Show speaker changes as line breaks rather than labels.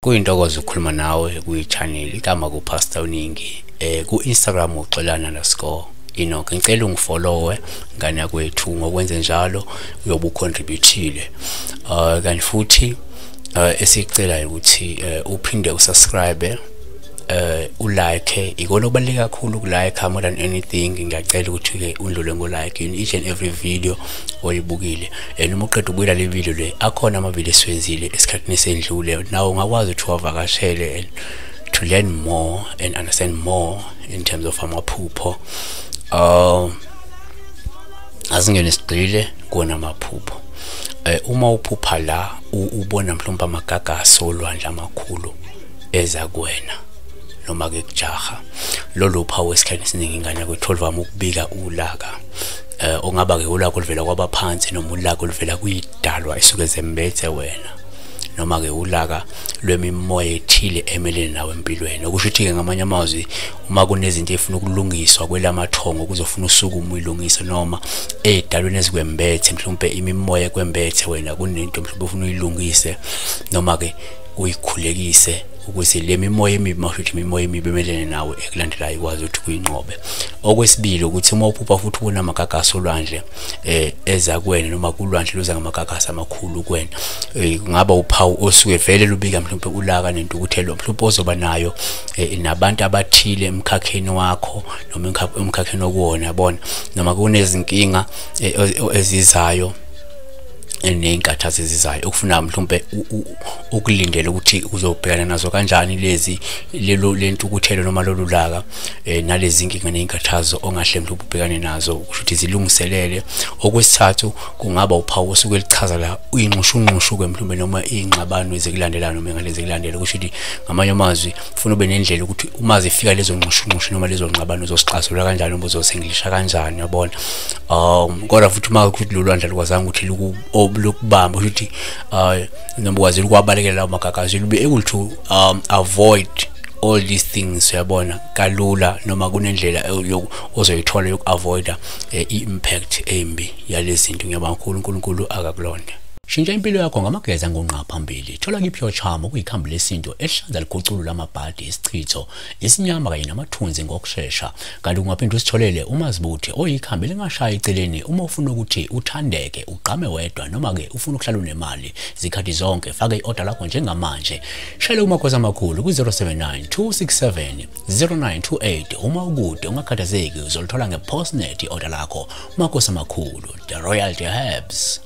Kuyintokozo ukukhuluma nawe kuyi-channel igama kuPastor Uningi ku-Instagram uxolana_. Ngicela ungifollowe ngane yakwethu, ngokwenze njalo uyobe ucontributile. Kanti futhi esicelayo ukuthi uphinde usubscribe, ulike. Ikona okubaluleke kakhulu ukulike more than anything. Ngiyacela ukuthi ke undlule ngo-like in each and every video oyibukile. Noma uqeda ukubukela le video le, akhona ama-video esiwenzile esikhathini esendlule, nawe ungakwazi ukuthi uwavakashele and to learn more and understand more in terms of amaphupho. Asingene sigqile kuona amaphupho. Uma uphupha la ubona mhlawumbe amagagasi olwandle amakhulu eza kuwena noma ke ujahwa, lolu phawu esikhathini esiningi ingane kwethu oluvama ukubika ulaka. Ongaba ke ulaka oluvela kwabaphansi noma ulaka oluvela kuyidalwa isuke zembethe wena, noma ke ulaka lwemimoya ethile emelene nawe empilweni. Okusho ukuthi ke ngamanye amazwi, uma kunezinto efuna ukulungiswa kwelamathongo kuzofuna usuku umuyilungisa, noma edalweni ezikwembethe mhlawumbe imimoya kwembethe wena kunento mhlawumbe ufuna uyilungise noma ke uyikhulekise ukuze le mimoya emibi mashuthi imimoya emibi emelene nawe ekulandelayo ikwazi ukuthi kuyinqobe. Okwesibili ukuthi uma uphupha futhi ubona amagagasi olwandle eza kuwena noma kulwandle luza ngamagagasi amakhulu kuwena, kungaba uphawu osuke vele lubika mhlawumbe ulaka nentukuthelo mhlawumbe ozoba nayo nabantu abathile emkhakheni wakho noma emkhakheni okuwona, yabona, noma kunezinkinga ezizayo ney'nkathazo ezizayo okufuna mhlawumbe ukulindela ukuthi uzobhekana nazo kanjani le ntukuthelo noma lolu laka, nalezi nkinga ney'nkathazo ongahle mhlawumbe ubhekane nazo kusho ukuthi zilungiselele. Okwesithathu kungaba uphawu osuke lichaza la uyinxushunxushu-ke mhlawumbe noma iy'ngxabano ezikulandelayo noma ingane ezikulandela. Kusho ukuthi ngamanye amazwi ufuna ube nendlela ukuthi uma zifika lezo nxushunxushu noma lezo ngxabano uzosixazulula kanjani noma uzosenglisha kanjani, yabona. Kodwa futhi uma ukuthi lolu lwandle lukwazanga ukuthi lokubamba ukuthi noma ukwazi ukwabalekela lawo magagasi, you'll be able to avoid all these things, yabona, kalula, noma kunendlela ozoyithola yoku-avoida i-impact embi yalezi zinto. Ngiyabonga kakhulu, uNkulunkulu akakulonde. Shintsha impilo yakho ngamageza ngonqa phambili. Thola kiphi charm okuyikhambi lesinto ehlanza liguculo lamabhadi esichitho, isinyama kanye namathunzi ngokusheshsha. Kanti ungaphinde usitholele umazibuthi oyikhambi lingashaya eceleni uma ufuna ukuthi uthandeke, uqame wedwa noma ke ufuna ukuhlala unemali zikhathi zonke. Faka i-order lakho njengamanje. Shayela umakhosi amakhulu ku-079 267 0928. Uma ukude ungakhathazeki, uzolithola nge-postnet i-order lakho. Umakhosi amakhulu, the Royalty Herbs.